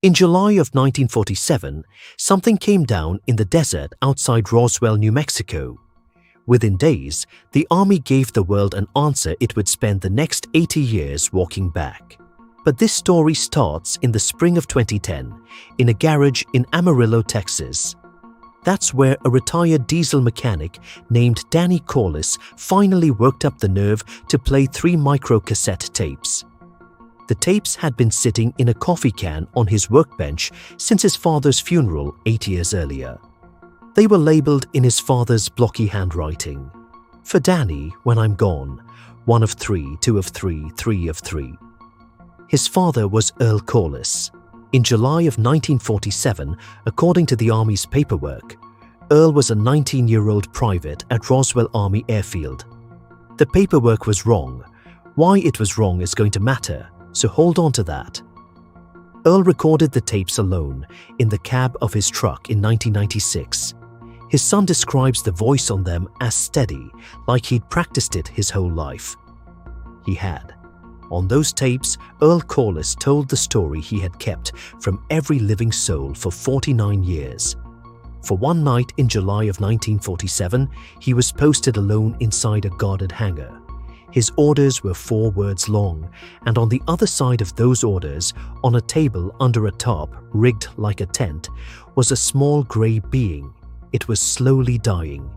In July of 1947, something came down in the desert outside Roswell, New Mexico. Within days, the Army gave the world an answer it would spend the next 80 years walking back. But this story starts in the spring of 2010 in a garage in Amarillo, Texas. That's where a retired diesel mechanic named Earl Corliss finally worked up the nerve to play 3 microcassette tapes. The tapes had been sitting in a coffee can on his workbench since his father's funeral 8 years earlier. They were labeled in his father's blocky handwriting. For Danny, when I'm gone, 1 of 3, 2 of 3, 3 of 3. His father was Earl Corliss. In July of 1947, according to the Army's paperwork, Earl was a 19-year-old private at Roswell Army Air Field. The paperwork was wrong. Why it was wrong is going to matter, so hold on to that. Earl recorded the tapes alone in the cab of his truck in 1996. His son describes the voice on them as steady, like he'd practiced it his whole life. He had. On those tapes, Earl Corliss told the story he had kept from every living soul for 49 years. For one night in July of 1947, he was posted alone inside a guarded hangar. His orders were 4 words long, and on the other side of those orders, on a table under a tarp rigged like a tent, was a small grey being. It was slowly dying.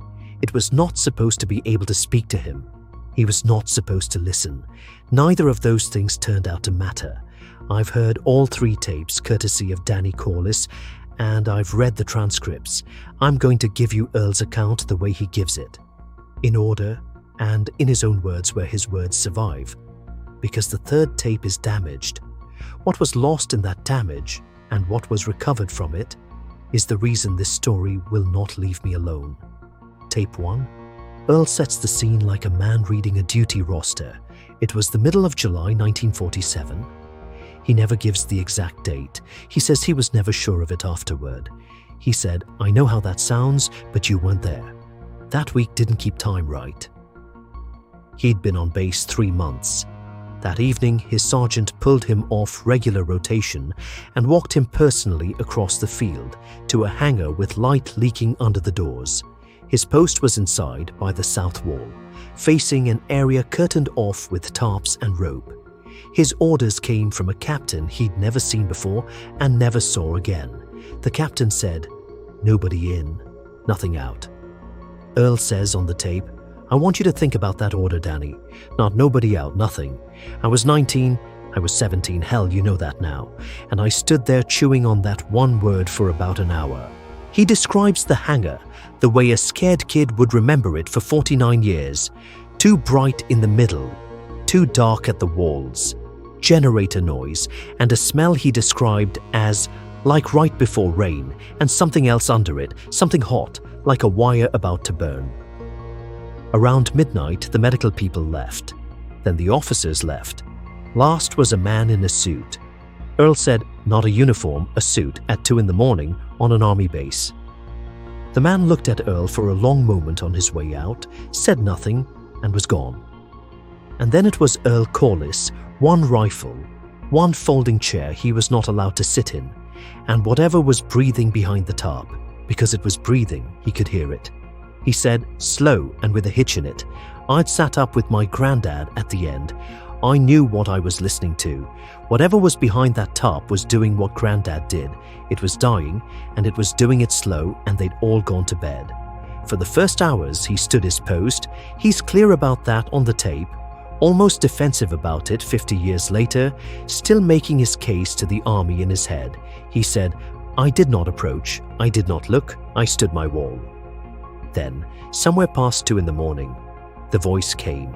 It was not supposed to be able to speak to him. He was not supposed to listen. Neither of those things turned out to matter. I've heard all 3 tapes courtesy of Earl Corliss, and I've read the transcripts. I'm going to give you Earl's account the way he gives it, in order and in his own words where his words survive, because the 3rd tape is damaged. What was lost in that damage and what was recovered from it is the reason this story will not leave me alone. Tape 1. Earl sets the scene like a man reading a duty roster. It was the middle of July 1947. He never gives the exact date. He says he was never sure of it afterward. He said, "I know how that sounds, but you weren't there. That week didn't keep time right." He'd been on base 3 months. That evening, his sergeant pulled him off regular rotation and walked him personally across the field to a hangar with light leaking under the doors. His post was inside by the south wall, facing an area curtained off with tarps and rope. His orders came from a captain he'd never seen before and never saw again. The captain said, "Nobody in, nothing out." Earl says on the tape, "I want you to think about that order, Danny. Not nobody out, nothing. I was 19, I was 17, hell, you know that now. And I stood there chewing on that one word for about an hour." He describes the hangar the way a scared kid would remember it for 49 years. Too bright in the middle, too dark at the walls, generator noise, and a smell he described as like right before rain, and something else under it, something hot, like a wire about to burn. Around midnight, the medical people left. Then the officers left. Last was a man in a suit. Earl said, not a uniform, a suit, at 2 a.m. on an army base. The man looked at Earl for a long moment on his way out, said nothing, and was gone. And then it was Earl Corliss, 1 rifle, 1 folding chair he was not allowed to sit in, and whatever was breathing behind the tarp. Because it was breathing, he could hear it. He said, slow and with a hitch in it. I'd sat up with my granddad at the end. I knew what I was listening to. Whatever was behind that tarp was doing what Granddad did. It was dying, and it was doing it slow, and they'd all gone to bed. For the first hours, he stood his post. He's clear about that on the tape, almost defensive about it 50 years later, still making his case to the Army in his head. He said, I did not approach, I did not look, I stood my wall. Then, somewhere past 2 a.m, the voice came.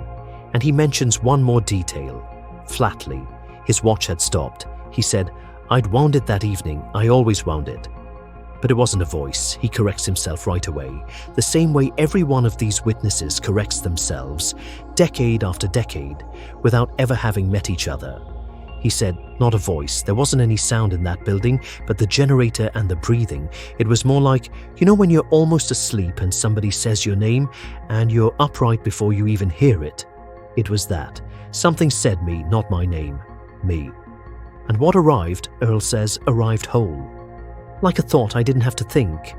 And he mentions one more detail. Flatly, his watch had stopped. He said, I'd wound it that evening, I always wound it. But it wasn't a voice, he corrects himself right away, the same way every one of these witnesses corrects themselves, decade after decade, without ever having met each other. He said, not a voice, there wasn't any sound in that building, but the generator and the breathing. It was more like, you know when you're almost asleep and somebody says your name, and you're upright before you even hear it? It was that. Something said me, not my name. Me. And what arrived, Earl says, arrived whole. Like a thought I didn't have to think.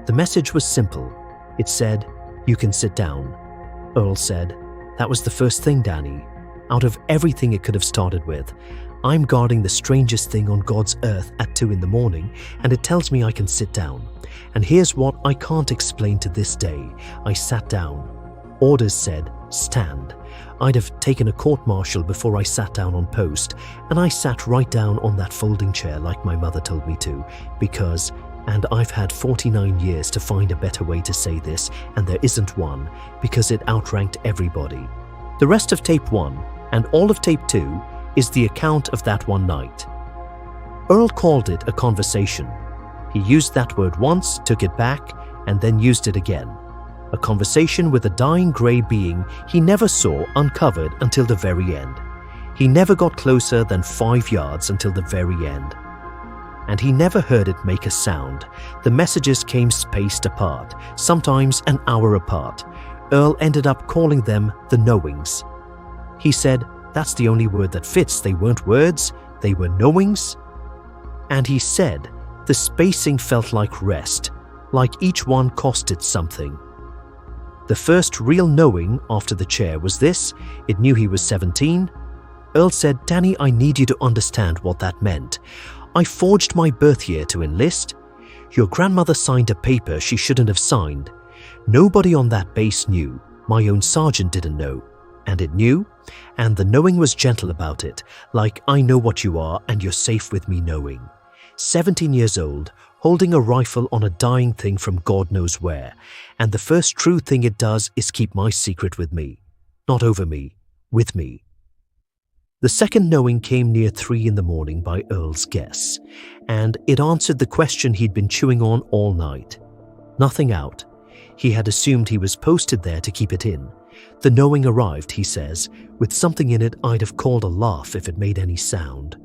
The message was simple. It said, "You can sit down." Earl said, "That was the first thing, Danny. Out of everything it could have started with, I'm guarding the strangest thing on God's earth at 2 in the morning, and it tells me I can sit down. And here's what I can't explain to this day. I sat down. Orders said, stand. I'd have taken a court-martial before I sat down on post, and I sat right down on that folding chair like my mother told me to, because, and I've had 49 years to find a better way to say this, and there isn't one, because it outranked everybody." The rest of tape 1, and all of tape 2, is the account of that one night. Earl called it a conversation. He used that word once, took it back, and then used it again. A conversation with a dying grey being he never saw uncovered until the very end. He never got closer than 5 yards until the very end. And he never heard it make a sound. The messages came spaced apart, sometimes an hour apart. Earl ended up calling them the knowings. He said, that's the only word that fits. They weren't words, they were knowings. And he said, the spacing felt like rest, like each one costed something. The first real knowing after the chair was this. It knew he was 17. Earl said, "Danny, I need you to understand what that meant. I forged my birth year to enlist. Your grandmother signed a paper she shouldn't have signed. Nobody on that base knew. My own sergeant didn't know. And it knew, and the knowing was gentle about it, like I know what you are and you're safe with me knowing. 17 years old, holding a rifle on a dying thing from God knows where, and the first true thing it does is keep my secret with me. Not over me, with me." The second knowing came near 3 in the morning by Earl's guess, and it answered the question he'd been chewing on all night. Nothing out. He had assumed he was posted there to keep it in. The knowing arrived, he says, with something in it I'd have called a laugh if it made any sound.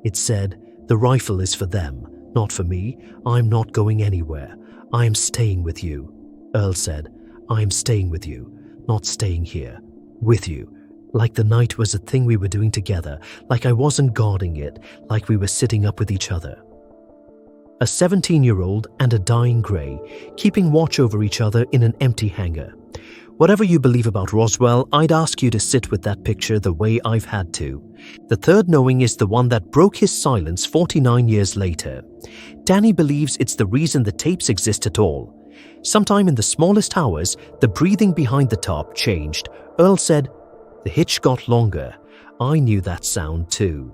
It said, "The rifle is for them, not for me. I'm not going anywhere. I am staying with you." Earl said, "I am staying with you, not staying here. With you. Like the night was a thing we were doing together, like I wasn't guarding it, like we were sitting up with each other." A 17-year-old and a dying grey, keeping watch over each other in an empty hangar. Whatever you believe about Roswell, I'd ask you to sit with that picture the way I've had to. The third knowing is the one that broke his silence 49 years later. Danny believes it's the reason the tapes exist at all. Sometime in the smallest hours, the breathing behind the top changed. Earl said, "The hitch got longer. I knew that sound too."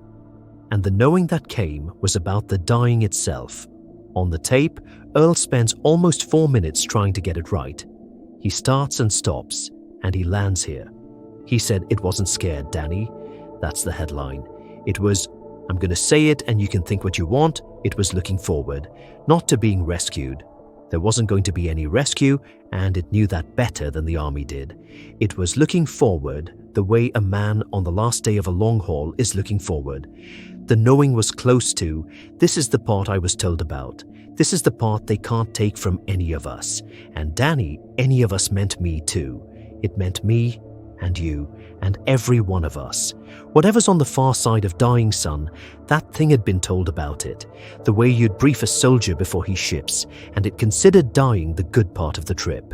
And the knowing that came was about the dying itself. On the tape, Earl spends almost 4 minutes trying to get it right. He starts and stops, and he lands here. He said it wasn't scared, Danny. That's the headline. It was, I'm going to say it and you can think what you want. It was looking forward, not to being rescued. There wasn't going to be any rescue, and it knew that better than the army did. It was looking forward the way a man on the last day of a long haul is looking forward. The knowing was close to, this is the part I was told about. This is the part they can't take from any of us. And Danny, any of us meant me too. It meant me and you and every one of us. Whatever's on the far side of dying, son, that thing had been told about it. The way you'd brief a soldier before he ships, and it considered dying the good part of the trip.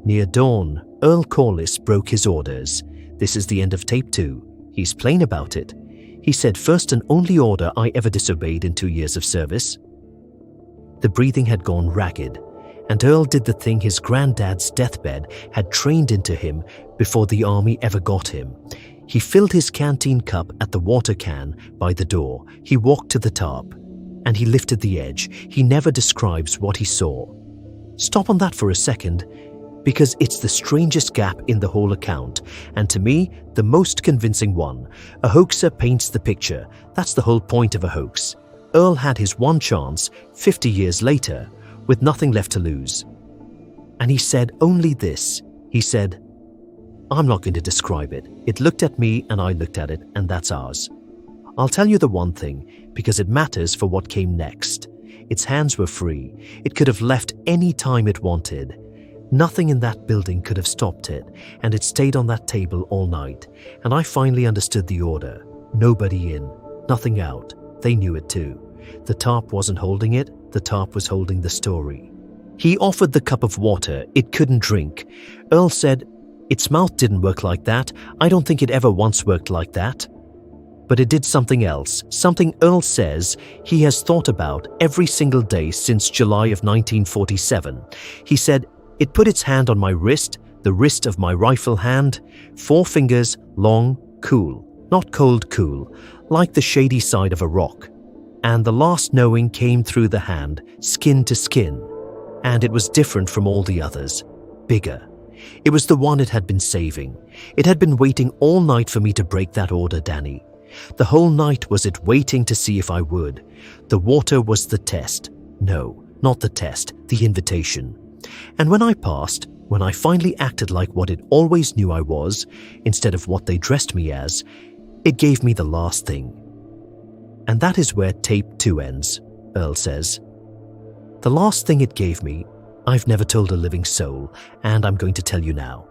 Near dawn, Earl Corliss broke his orders. This is the end of tape 2. He's plain about it. He said, first and only order I ever disobeyed in 2 years of service. The breathing had gone ragged, and Earl did the thing his granddad's deathbed had trained into him before the army ever got him. He filled his canteen cup at the water can by the door. He walked to the top, and he lifted the edge. He never describes what he saw. Stop on that for a second, because it's the strangest gap in the whole account, and to me, the most convincing one. A hoaxer paints the picture. That's the whole point of a hoax. Earl had his one chance 50 years later, with nothing left to lose. And he said only this. He said, I'm not going to describe it. It looked at me and I looked at it, and that's ours. I'll tell you the one thing, because it matters for what came next. Its hands were free. It could have left any time it wanted. Nothing in that building could have stopped it, and it stayed on that table all night. And I finally understood the order. Nobody in. nothing out. They knew it too. The tarp wasn't holding it, the tarp was holding the story. He offered the cup of water it couldn't drink. Earl said, "Its mouth didn't work like that. I don't think it ever once worked like that." But it did something else, something Earl says he has thought about every single day since July of 1947. He said, "It put its hand on my wrist, the wrist of my rifle hand, 4 fingers, long, cool, not cold cool, like the shady side of a rock. And the last knowing came through the hand, skin to skin. And it was different from all the others, bigger. It was the one it had been saving. It had been waiting all night for me to break that order, Danny. The whole night was it waiting to see if I would. The water was the test. No, not the test, the invitation. And when I passed, when I finally acted like what it always knew I was, instead of what they dressed me as, it gave me the last thing." And that is where tape 2 ends, Earl says. "The last thing it gave me, I've never told a living soul, and I'm going to tell you now."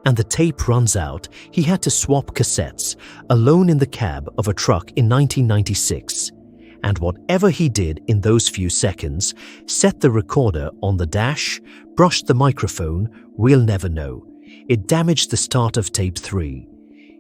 And the tape runs out. He had to swap cassettes, alone in the cab of a truck in 1996. And whatever he did in those few seconds, set the recorder on the dash, brushed the microphone, we'll never know. It damaged the start of tape 3.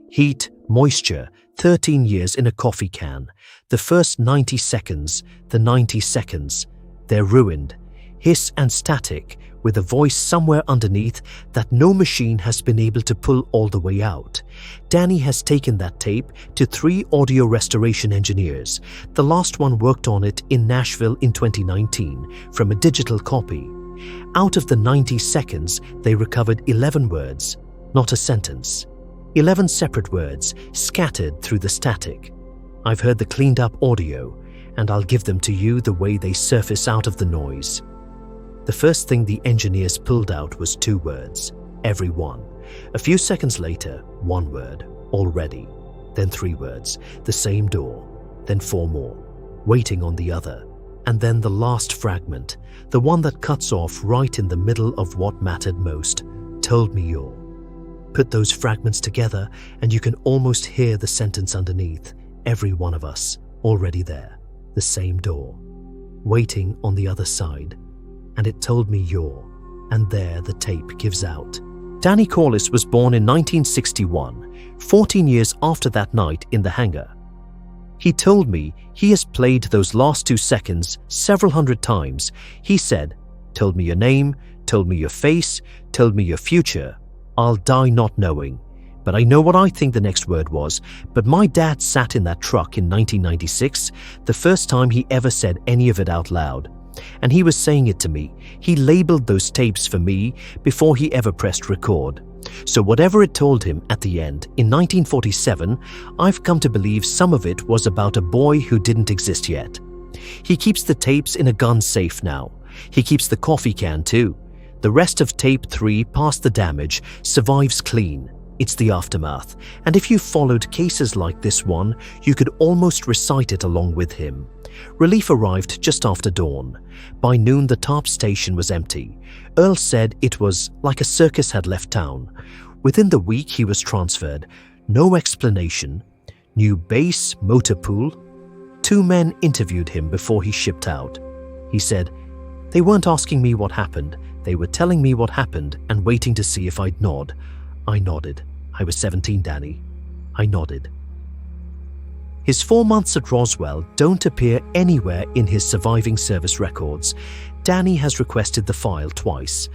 Heat, moisture, 13 years in a coffee can. The first 90 seconds, the 90 seconds, they're ruined. Hiss and static, with a voice somewhere underneath that no machine has been able to pull all the way out. Danny has taken that tape to 3 audio restoration engineers. The last one worked on it in Nashville in 2019 from a digital copy. Out of the 90 seconds, they recovered 11 words, not a sentence. 11 separate words scattered through the static. I've heard the cleaned up audio, and I'll give them to you the way they surface out of the noise. The first thing the engineers pulled out was 2 words, every one. A few seconds later, 1 word, already. Then 3 words, the same door. Then 4 more, waiting on the other. And then the last fragment, the one that cuts off right in the middle of what mattered most, told me you're. Put those fragments together and you can almost hear the sentence underneath. Every one of us, already there. The same door. Waiting on the other side. And it told me you're. And there the tape gives out. Danny Corliss was born in 1961, 14 years after that night in the hangar. He told me he has played those last 2 seconds several hundred times. He said, "Told me your name, told me your face, told me your future. I'll die not knowing. But I know what I think the next word was. But my dad sat in that truck in 1996, the first time he ever said any of it out loud. And he was saying it to me. He labeled those tapes for me before he ever pressed record. So whatever it told him at the end, in 1947, I've come to believe some of it was about a boy who didn't exist yet. He keeps the tapes in a gun safe now. He keeps the coffee can too. The rest of tape 3 past the damage survives clean. It's the aftermath. And if you followed cases like this one, you could almost recite it along with him. Relief arrived just after dawn. By noon, the tarp station was empty. Earl said it was like a circus had left town. Within the week, he was transferred. No explanation. New base, motor pool. 2 men interviewed him before he shipped out. He said, "They weren't asking me what happened. They were telling me what happened and waiting to see if I'd nod. I nodded. I was 17, Danny. I nodded." His 4 months at Roswell don't appear anywhere in his surviving service records. Danny has requested the file twice.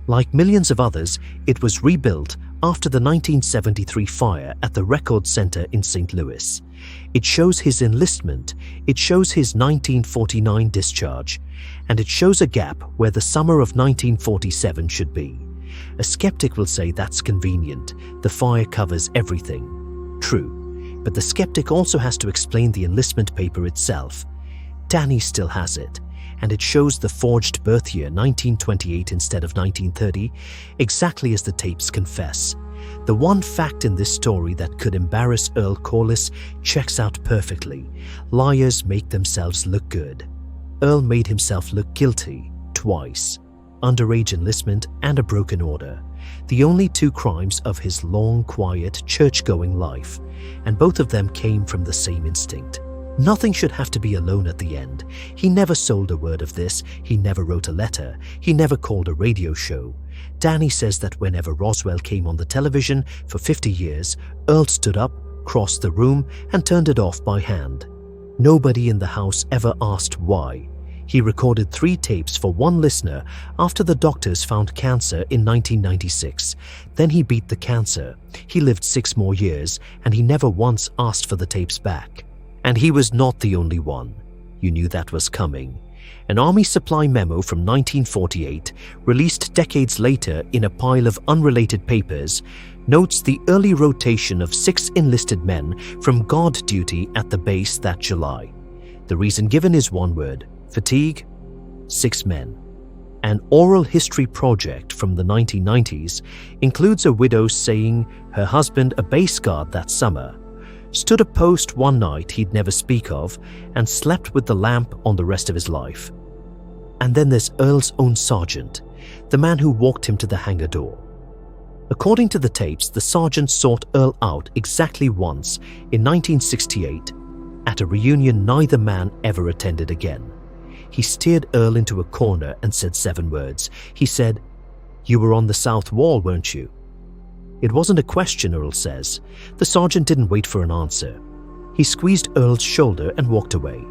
Like millions of others, it was rebuilt after the 1973 fire at the Record Center in St. Louis. It shows his enlistment, it shows his 1949 discharge, and it shows a gap where the summer of 1947 should be. A skeptic will say that's convenient, the fire covers everything. True. But the skeptic also has to explain the enlistment paper itself. Danny still has it, and it shows the forged birth year 1928 instead of 1930, exactly as the tapes confess. The one fact in this story that could embarrass Earl Corliss checks out perfectly. Liars make themselves look good. Earl made himself look guilty twice. Underage enlistment and a broken order. The only 2 crimes of his long, quiet, church-going life, and both of them came from the same instinct. Nothing should have to be alone at the end. He never sold a word of this, he never wrote a letter, he never called a radio show. Danny says that whenever Roswell came on the television for 50 years, Earl stood up, crossed the room, and turned it off by hand. Nobody in the house ever asked why. He recorded 3 tapes for one listener after the doctors found cancer in 1996. Then he beat the cancer. He lived 6 more years, and he never once asked for the tapes back. And he was not the only one. You knew that was coming. An Army supply memo from 1948, released decades later in a pile of unrelated papers, notes the early rotation of 6 enlisted men from guard duty at the base that July. The reason given is one word: fatigue. 6 men. An oral history project from the 1990s includes a widow saying her husband, a base guard that summer, stood a post one night he'd never speak of and slept with the lamp on the rest of his life. And then there's Earl's own sergeant, the man who walked him to the hangar door. According to the tapes, the sergeant sought Earl out exactly once in 1968 at a reunion neither man ever attended again. He steered Earl into a corner and said 7 words. He said, "You were on the south wall, weren't you?" It wasn't a question, Earl says. The sergeant didn't wait for an answer. He squeezed Earl's shoulder and walked away.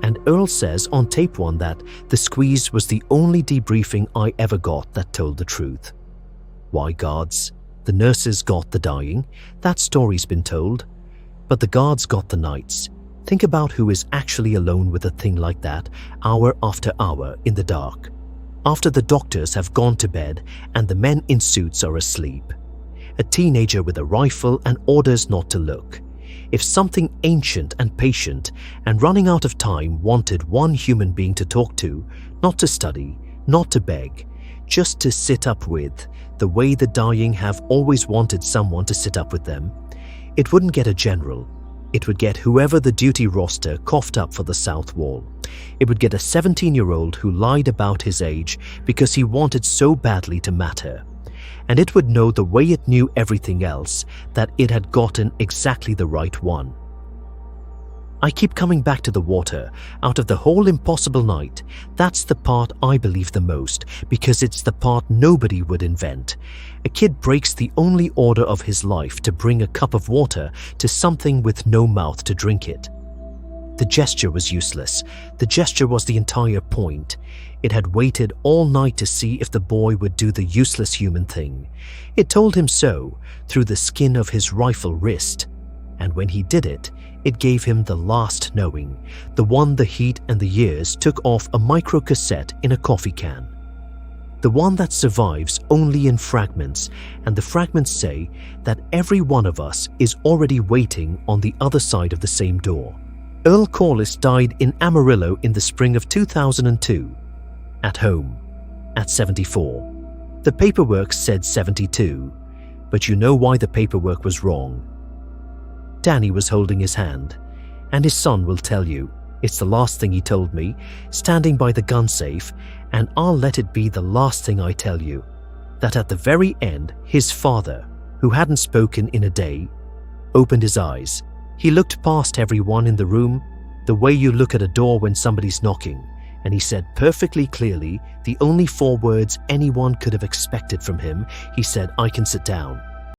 And Earl says on tape 1 that the squeeze was the only debriefing I ever got that told the truth. Why guards? The nurses got the dying. That story's been told. But the guards got the nights. Think about who is actually alone with a thing like that, hour after hour in the dark, after the doctors have gone to bed and the men in suits are asleep. A teenager with a rifle and orders not to look. If something ancient and patient and running out of time wanted one human being to talk to, not to study, not to beg, just to sit up with, the way the dying have always wanted someone to sit up with them, it wouldn't get a general. It would get whoever the duty roster coughed up for the south wall. It would get a 17-year-old who lied about his age because he wanted so badly to matter. And it would know the way it knew everything else, that it had gotten exactly the right one. I keep coming back to the water. Out of the whole impossible night, that's the part I believe the most, because it's the part nobody would invent. A kid breaks the only order of his life to bring a cup of water to something with no mouth to drink it. The gesture was useless. The gesture was the entire point. It had waited all night to see if the boy would do the useless human thing. It told him so through the skin of his rifle wrist. And when he did it, it gave him the last knowing, the one the heat and the years took off a microcassette in a coffee can. The one that survives only in fragments, and the fragments say that every one of us is already waiting on the other side of the same door. Earl Corliss died in Amarillo in the spring of 2002. At home, at 74. The paperwork said 72, but you know why the paperwork was wrong. Danny was holding his hand, and his son will tell you, it's the last thing he told me, standing by the gun safe, and I'll let it be the last thing I tell you, that at the very end, his father, who hadn't spoken in a day, opened his eyes. He looked past everyone in the room, the way you look at a door when somebody's knocking, and he said perfectly clearly the only 4 words anyone could have expected from him. He said, "I can sit down."